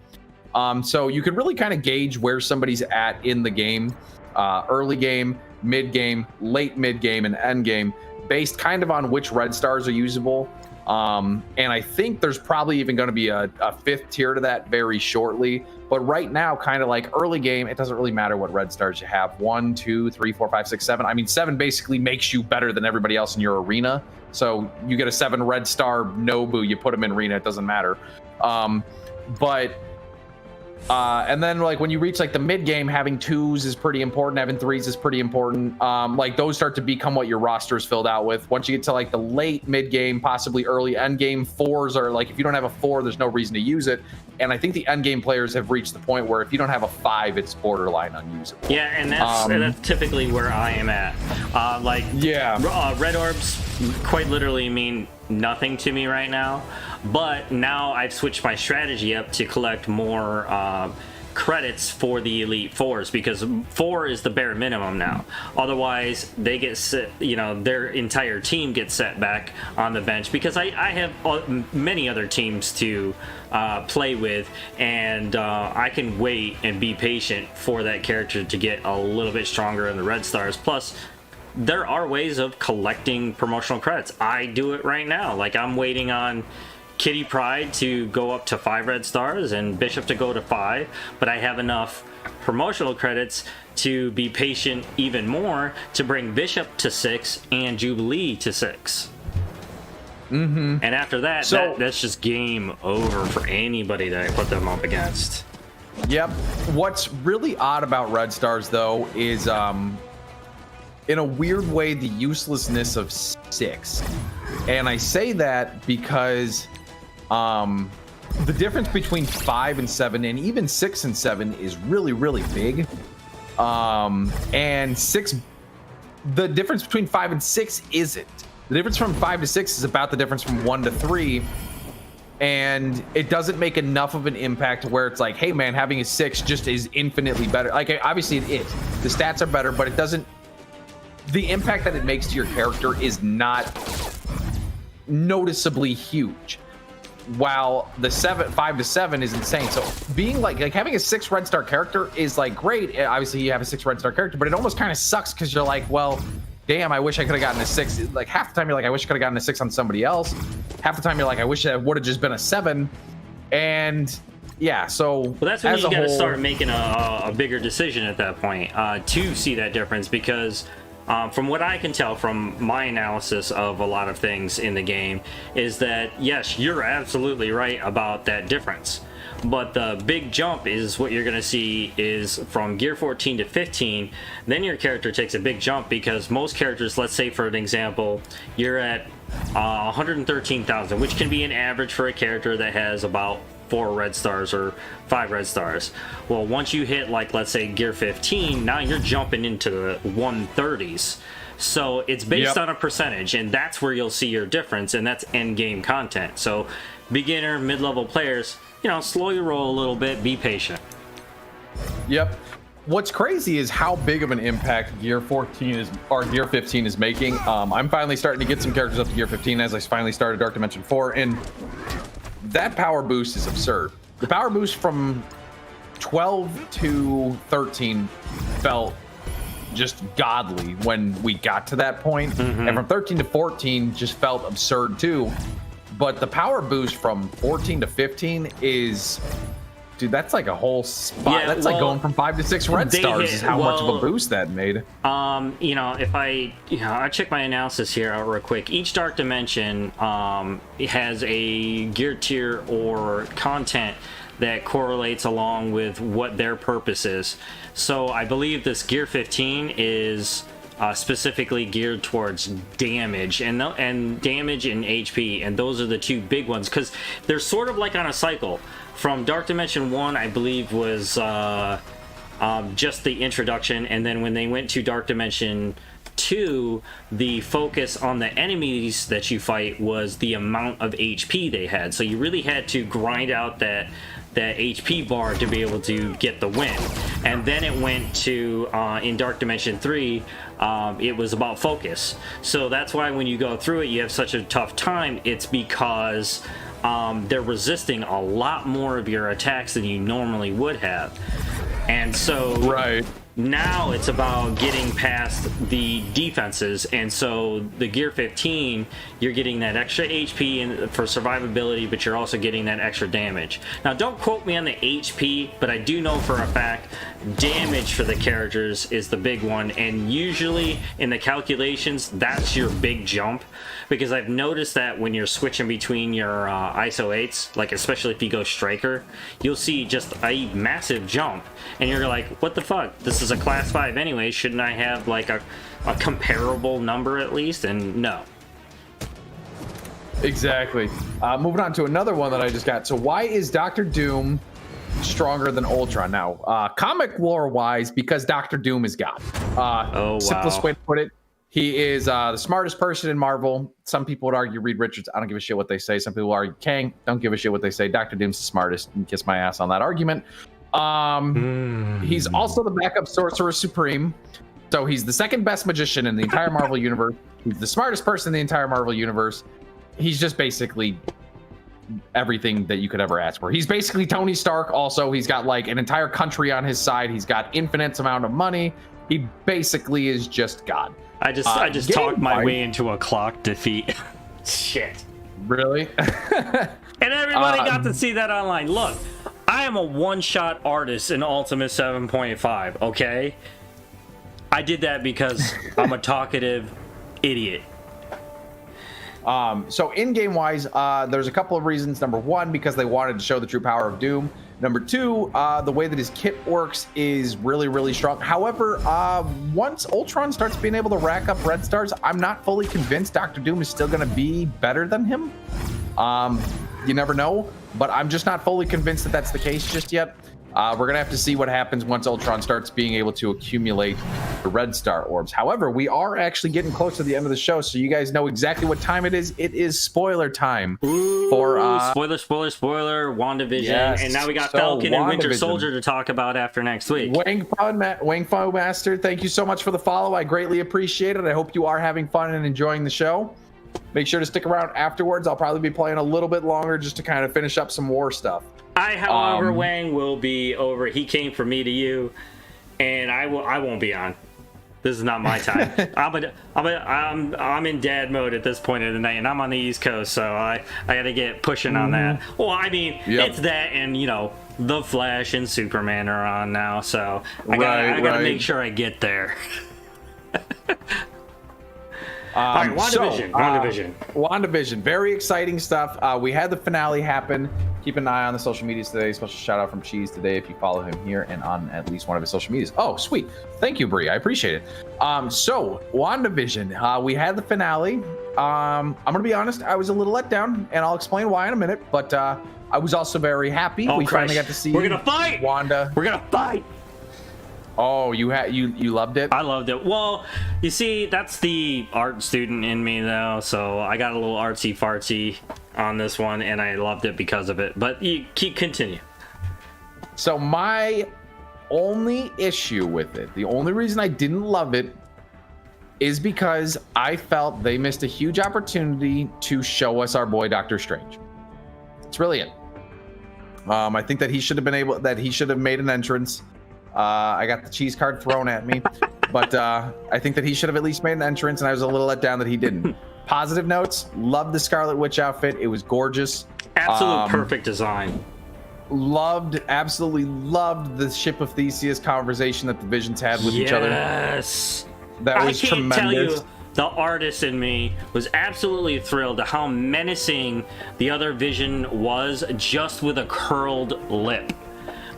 So you can really kind of gauge where somebody's at in the game, early game, mid game, late mid game, and end game, based kind of on which red stars are usable. And I think there's probably even going to be a 5th tier to that very shortly. But right now, kind of like early game, it doesn't really matter what red stars you have. 1, 2, 3, 4, 5, 6, 7. I mean, 7 basically makes you better than everybody else in your arena. So you get a 7 red star Nobu, you put him in arena, it doesn't matter. And then like when you reach like the mid game, having 2s is pretty important, having 3s is pretty important. Like those start to become what your roster is filled out with. Once you get to like the late mid game, possibly early end game, 4s are like, if you don't have a 4, there's no reason to use it. And I think the end game players have reached the point where if you don't have a 5, it's borderline unusable. Yeah, and that's typically where I am at. Red orbs quite literally mean nothing to me right now, but now I've switched my strategy up to collect more credits for the Elite 4s, because 4 is the bare minimum now. Otherwise they get set, you know, their entire team gets set back on the bench, because I have many other teams to play with, and I can wait and be patient for that character to get a little bit stronger in the red stars. Plus there are ways of collecting promotional credits. I do it right now. Like I'm waiting on Kitty Pryde to go up to 5 red stars and Bishop to go to 5, but I have enough promotional credits to be patient even more to bring Bishop to 6 and Jubilee to 6. And after that, that's just game over for anybody that I put them up against. Yep. What's really odd about red stars, though, is in a weird way the uselessness of 6. And I say that because the difference between 5 and 7 and even 6 and 7 is really, really big. And 6, the difference between 5 and 6 isn't. The difference from 5 to 6 is about the difference from 1 to 3. And it doesn't make enough of an impact where it's like, hey man, having a 6 just is infinitely better. Like, obviously it is. The stats are better, but it doesn't, the impact that it makes to your character is not noticeably huge. While the 5 to 7 is insane. So being like having a 6 red star character is like great. Obviously you have a 6 red star character, but it almost kind of sucks because you're like, well, damn, I wish I could have gotten a 6. Like half the time you're like, I wish I could have gotten a 6 on somebody else. Half the time you're like, I wish it would have just been a 7. And yeah, so well, that's when you got to start making a bigger decision at that point to see that difference, because from what I can tell from my analysis of a lot of things in the game is that, yes, you're absolutely right about that difference. But the big jump is what you're going to see is from gear 14 to 15, then your character takes a big jump, because most characters, let's say for an example, you're at 113,000, which can be an average for a character that has about 4 red stars or 5 red stars. Well, once you hit, like, let's say gear 15, now you're jumping into the 130s. So it's based on a percentage, and that's where you'll see your difference, and that's end game content. So beginner, mid-level players, you know, slow your roll a little bit, be patient. Yep. What's crazy is how big of an impact gear 14 is, or gear 15 is making. I'm finally starting to get some characters up to gear 15 as I finally started Dark Dimension 4, and that power boost is absurd. The power boost from 12 to 13 felt just godly when we got to that point. And from 13 to 14 just felt absurd too. But the power boost from 14 to 15 is, dude, that's like a whole spot. Yeah, that's like going from 5 to 6 red stars is how much of a boost that made. You know, if I check my analysis here out real quick. Each Dark Dimension has a gear tier or content that correlates along with what their purpose is. So I believe this gear 15 is specifically geared towards damage and damage and HP, and those are the two big ones, because they're sort of like on a cycle. From Dark Dimension 1, I believe, was just the introduction, and then when they went to Dark Dimension 2, the focus on the enemies that you fight was the amount of HP they had. So you really had to grind out that HP bar to be able to get the win. And then it went to, in Dark Dimension 3, it was about focus. So that's why when you go through it, you have such a tough time. It's because they're resisting a lot more of your attacks than you normally would have. And so now it's about getting past the defenses, and so the gear 15, you're getting that extra HP for survivability, but you're also getting that extra damage. Now, don't quote me on the HP, but I do know for a fact damage for the characters is the big one, and usually in the calculations, that's your big jump, because I've noticed that when you're switching between your ISO 8s, like especially if you go Striker, you'll see just a massive jump, and you're like, what the fuck? This is a class 5 anyway, shouldn't I have like a comparable number at least? And no. Exactly. Moving on to another one that I just got. So why is Doctor Doom stronger than Ultron? Now, comic lore wise, because Doctor Doom is God. Simplest way to put it, he is the smartest person in Marvel. Some people would argue Reed Richards. I don't give a shit what they say. Some people argue Kang. Don't give a shit what they say. Doctor Doom's the smartest. And kiss my ass on that argument. He's also the backup sorcerer supreme. So he's the second best magician in the entire Marvel universe. He's the smartest person in the entire Marvel universe. He's just basically everything that you could ever ask for. He's basically Tony Stark. Also, he's got like an entire country on his side. He's got infinite amount of money. He basically is just God. I just talked my way into a clock defeat. Shit. Really? And everybody got to see that online. Look, I am a one-shot artist in Ultimate 7.5, okay? I did that because I'm a talkative idiot. So in-game wise, there's a couple of reasons. Number one, because they wanted to show the true power of Doom. Number two, the way that his kit works is really, really strong. However, once Ultron starts being able to rack up red stars, I'm not fully convinced Dr. Doom is still going to be better than him. You never know, but I'm just not fully convinced that that's the case just yet. We're going to have to see what happens once Ultron starts being able to accumulate the red star orbs. However, we are actually getting close to the end of the show, so you guys know exactly what time it is. It is spoiler time. For spoiler, WandaVision. Yes. And now we got Falcon and Winter Soldier to talk about after next week. Wang Fo Master, thank you so much for the follow. I greatly appreciate it. I hope you are having fun and enjoying the show. Make sure to stick around afterwards. I'll probably be playing a little bit longer just to kind of finish up some war stuff. However, Wang will be over. He came from me to you, and I won't be on. This is not my time. I'm in dad mode at this point of the night, and I'm on the East Coast, so I got to get pushing on that. Well, I mean, it's that, and The Flash and Superman are on now, so I gotta make sure I get there. All right, WandaVision. Very exciting stuff. We had the finale happen. Keep an eye on the social medias today. Special shout out from Cheese today if you follow him here and on at least one of his social medias. Oh, sweet. Thank you, Brie. I appreciate it. So, WandaVision. We had the finale. I'm going to be honest. I was a little let down, and I'll explain why in a minute. But I was also very happy. We finally got to see We're going to fight! Wanda. We're going to fight! Oh, you loved it? I loved it. Well, you see, that's the art student in me, though, so I got a little artsy-fartsy on this one, and I loved it because of it. But you continue. So my only issue with it, the only reason I didn't love it, is because I felt they missed a huge opportunity to show us our boy Doctor Strange. That's really it. I think that he should have made an entrance. I got the cheese card thrown at me, but I think that he should have at least made an entrance, and I was a little let down that he didn't. Positive notes, loved the Scarlet Witch outfit. It was gorgeous. Absolute perfect design. Absolutely loved the Ship of Theseus conversation that the Visions had with each other. Yes. That was tremendous. Tell you, the artist in me was absolutely thrilled at how menacing the other Vision was just with a curled lip.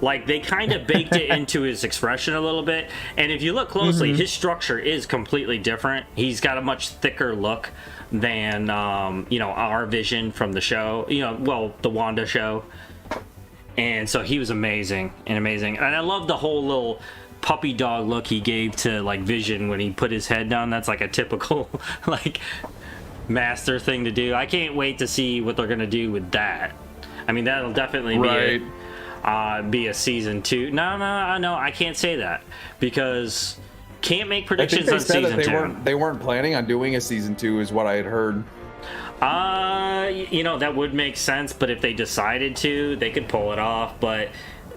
Like, they kind of baked it into his expression a little bit. And if you look closely, his structure is completely different. He's got a much thicker look than, our Vision from the show. The Wanda show. And so he was amazing. And I love the whole little puppy dog look he gave to, Vision when he put his head down. That's, a typical, master thing to do. I can't wait to see what they're going to do with that. I mean, that'll definitely be a season 2. No, I can't say that because can't make predictions on season 2. They weren't planning on doing a season 2 is what I had heard. That would make sense, but if they decided to, they could pull it off, but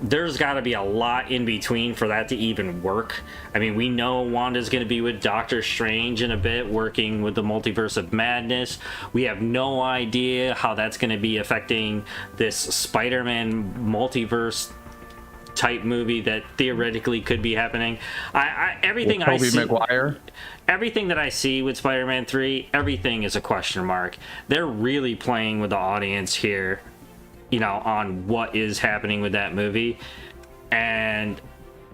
there's got to be a lot in between for that to even work. I mean, we know Wanda's going to be with Doctor Strange in a bit, working with the Multiverse of Madness. We have no idea how that's going to be affecting this Spider-Man multiverse type movie that theoretically could be happening. Everything I see, Maguire. Everything that I see with Spider-Man 3, everything is a question mark. They're really playing with the audience here, on what is happening with that movie. And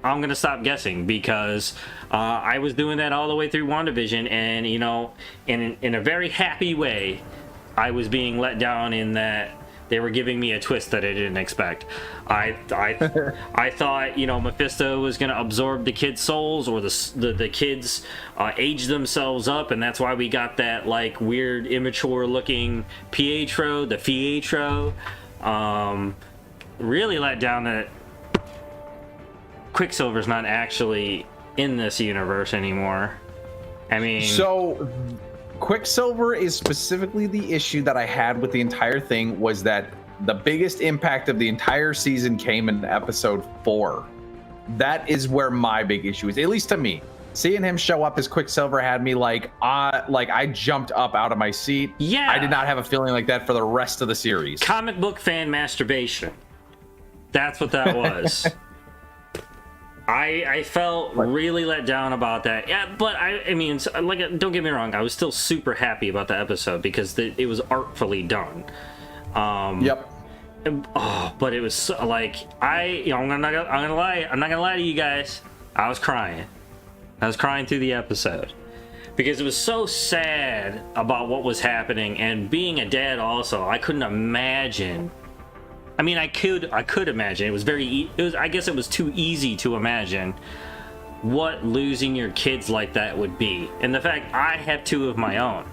I'm going to stop guessing because I was doing that all the way through WandaVision, and, in a very happy way, I was being let down in that they were giving me a twist that I didn't expect. I thought, Mephisto was going to absorb the kids' souls, or the kids age themselves up, and that's why we got that, weird, immature-looking Pietro, the Fietro. Really let down that Quicksilver's not actually in this universe anymore. I mean, so Quicksilver is specifically the issue that I had with the entire thing, was that the biggest impact of the entire season came in episode 4. That is where my big issue is, at least to me. seeing him show up as Quicksilver had me like I jumped up out of my seat. Yeah. I did not have a feeling like that for the rest of the series. Comic book fan masturbation. That's what that was. I felt really let down about that. Yeah, but I mean, like, don't get me wrong. I was still super happy about the episode because it was artfully done. Yep. But it was so, like, I'm not gonna lie to you guys. I was crying through the episode because it was so sad about what was happening, and being a dad also, I couldn't imagine. I mean, I could imagine. It was I guess it was too easy to imagine what losing your kids like that would be. And the fact I have 2 of my own,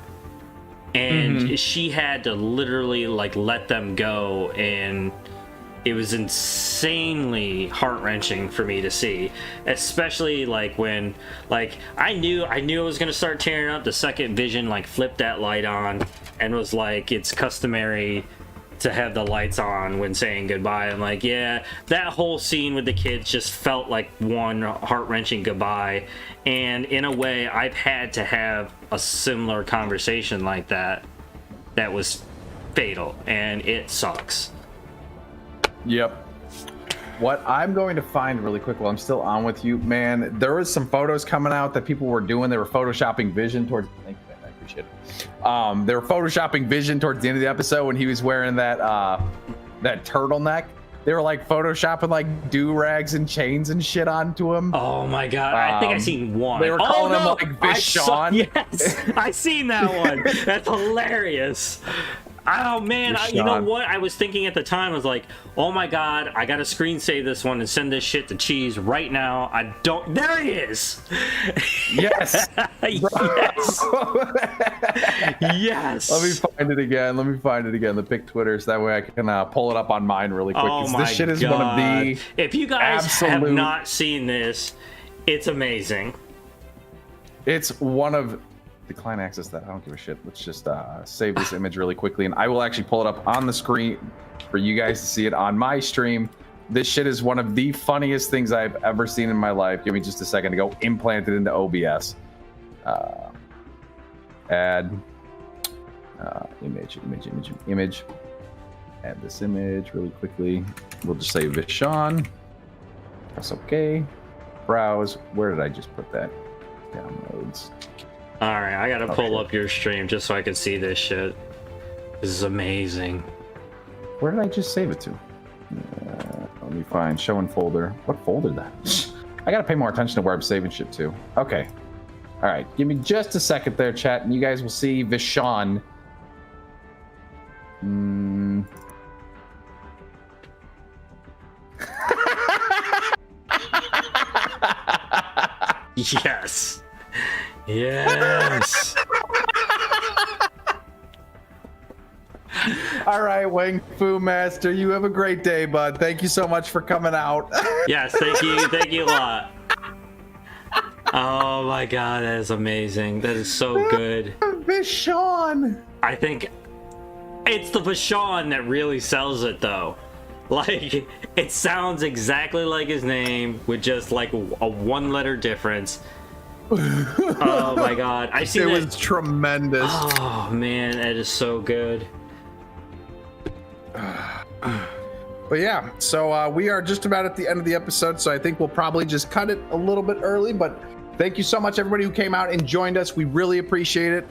and she had to literally like let them go, and it was insanely heart-wrenching for me to see, especially like when like I knew I was gonna start tearing up the second Vision like flipped that light on and was like, it's customary to have the lights on when saying goodbye. I'm like, yeah, that whole scene with the kids just felt like one heart-wrenching goodbye. And in a way, I've had to have a similar conversation like that was fatal, and it sucks. Yep. What I'm going to find really quick while I'm still on with you, man, there was some photos coming out that people were doing. They were photoshopping Vision towards, thank you, man, I appreciate it. They were photoshopping Vision towards the end of the episode when he was wearing that turtleneck. They were like photoshopping like do-rags and chains and shit onto him. Oh my god, I think I seen one. They were calling him like Vishon. Yes, I seen that one. That's hilarious. Oh man, you know what I was thinking at the time? I was like, oh my god, I gotta screen save this one and send this shit to Cheese right now. There he is. Yes. Yes. Yes. Let me find it again. The pic Twitter, so that way I can pull it up on mine really quick. Oh my this shit is god. one of the if you guys have not seen this, it's amazing. It's one of decline access that. I don't give a shit. Let's just save this image really quickly, and I will actually pull it up on the screen for you guys to see it on my stream. This shit is one of the funniest things I've ever seen in my life. Give me just a second to go implant it into OBS. Add image. Add this image really quickly. We'll just say Vishon. Press OK. Browse. Where did I just put that? Downloads. All right, I gotta pull up your stream just so I can see this shit. This is amazing. Where did I just save it to? Let me find show in folder. What folder that? I gotta pay more attention to where I'm saving shit to. Okay. All right, give me just a second there, chat, and you guys will see Vishon. Yes. Yes. All right, Wing Fu Master, you have a great day, bud. Thank you so much for coming out. Yes, thank you a lot. Oh my god, that is amazing. That is so good. Vishon. I think it's the Vishon that really sells it, though. Like, it sounds exactly like his name with just like a 1-letter difference. Oh my god, I see. It was tremendous. Oh man, that is so good. But yeah, so we are just about at the end of the episode, so I think we'll probably just cut it a little bit early. But thank you so much, everybody who came out and joined us. We really appreciate it.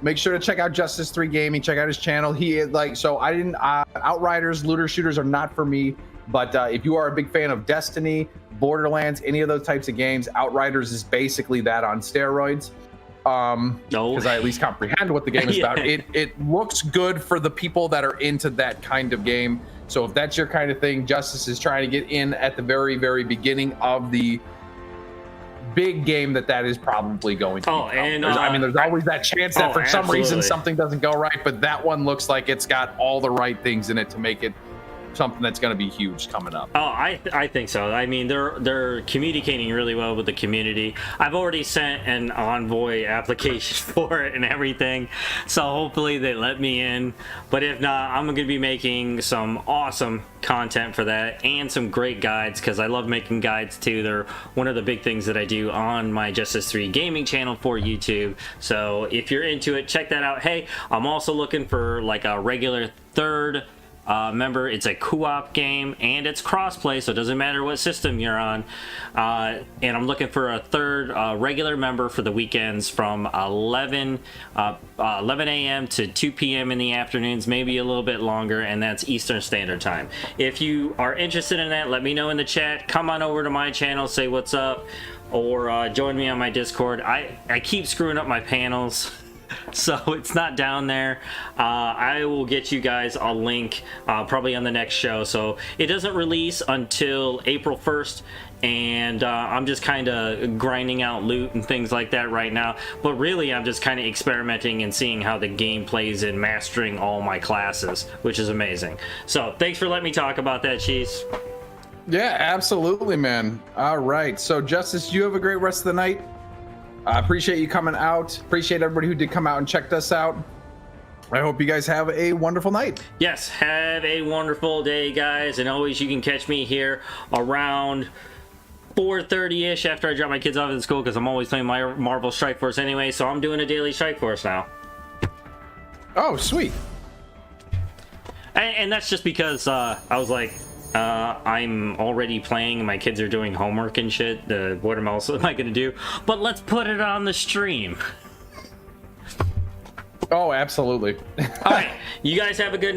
Make sure to check out Justice 3 Gaming. Check out his channel. He is like, so I didn't Outriders, looter shooters are not for me. But if you are a big fan of Destiny, Borderlands, any of those types of games, Outriders is basically that on steroids. Because I at least comprehend what the game is about. It looks good for the people that are into that kind of game. So if that's your kind of thing, Justice is trying to get in at the very, very beginning of the big game that is probably going to be. And I mean, there's always that chance that for some reason absolutely. something doesn't go right, but that one looks like it's got all the right things in it to make it something that's going to be huge coming up. Oh, I think so. I mean, they're communicating really well with the community. I've already sent an envoy application for it and everything, so hopefully they let me in. But if not, I'm going to be making some awesome content for that and some great guides, because I love making guides too. They're one of the big things that I do on my Justice 3 gaming channel for YouTube. So if you're into it, check that out. Hey, I'm also looking for like a regular third member. It's a co-op game and it's crossplay, so it doesn't matter what system you're on. And I'm looking for a third regular member for the weekends from 11 a.m. to 2 p.m. in the afternoons, maybe a little bit longer, and that's Eastern Standard Time. If you are interested in that, let me know in the chat. Come on over to my channel, say what's up, or join me on my Discord. I keep screwing up my panels, so it's not down there. I will get you guys a link probably on the next show. So it doesn't release until April 1st, and I'm just kind of grinding out loot and things like that right now. But really, I'm just kind of experimenting and seeing how the game plays and mastering all my classes, which is amazing. So thanks for letting me talk about that, Cheese. Yeah, absolutely, man. All right, so Justice, you have a great rest of the night. I appreciate you coming out. Appreciate everybody who did come out and checked us out. I hope you guys have a wonderful night. Yes, have a wonderful day, guys. And always, you can catch me here around 4:30-ish after I drop my kids off at school, because I'm always playing my Marvel Strike Force anyway. So I'm doing a daily Strike Force now. Oh, sweet. And that's just because I was like, I'm already playing and my kids are doing homework and shit. What else am I gonna do? But let's put it on the stream. Oh, absolutely. All right, you guys have a good night.